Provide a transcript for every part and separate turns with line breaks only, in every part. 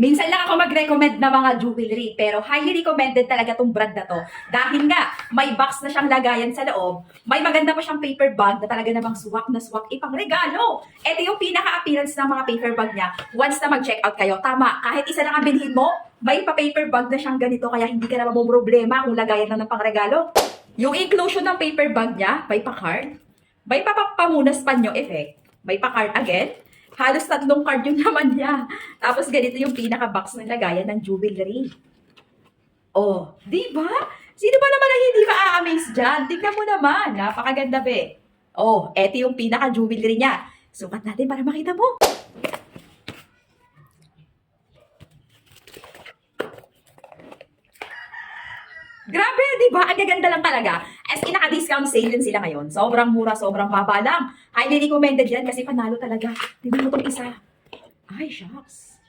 Minsan lang ako mag-recommend ng mga jewelry, pero highly recommended talaga tong brand na to. Dahil nga, may box na siyang lagayan sa loob, may maganda pa siyang paper bag na talaga namang swak na swak ipang regalo. Ito yung pinaka-appearance ng mga paper bag niya once na mag-check out kayo. Tama, kahit isa lang ang bilhin mo, may pa-paper bag na siyang ganito, kaya hindi ka na problema kung lagayan lang ng pangregalo. Yung inclusion ng paper bag niya, may pa-card, may papamunas panyo effect, may pa-card again, halos 3 card yung naman niya. Tapos ganito yung pinaka-box ng lagayan ng jewelry. Oh, di ba? Sino ba naman ang hindi ma-amaze dyan? Tingnan mo naman, napakaganda be. Oh, eto yung pinaka-jewelry niya. Sukat natin para makita mo. Grabe, di ba? Ang gaganda lang talaga. As in, naka-discount sale din sila ngayon. Sobrang mura, sobrang baba lang. Highly recommended yan kasi panalo talaga. Tingnan mo itong isa. Ay, shucks.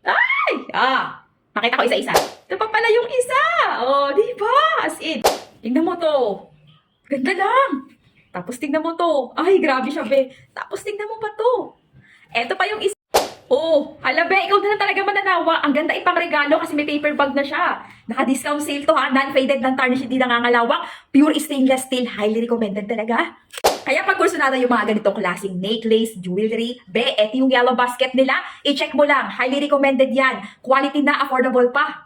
Ay! Pakita ko isa-isa. Ito pa pala yung isa. Oh, di ba? As in, tingnan mo to. Ganda lang. Tapos tingnan mo to. Ay, grabe siya, be. Tapos tingnan mo pa to. Eto pa yung isa. Oh, be, ikaw na lang talaga mananawa. Ang ganda ipang regalo kasi may paper bag na siya. Naka-discount sale to ha. Non-faded, non-tarnish, hindi nangangalawang. Pure stainless steel. Highly recommended talaga. Kaya pag gusto natin yung mga ganitong klaseng necklace, jewelry, eto yung yellow basket nila, i-check mo lang. Highly recommended yan. Quality na, affordable pa.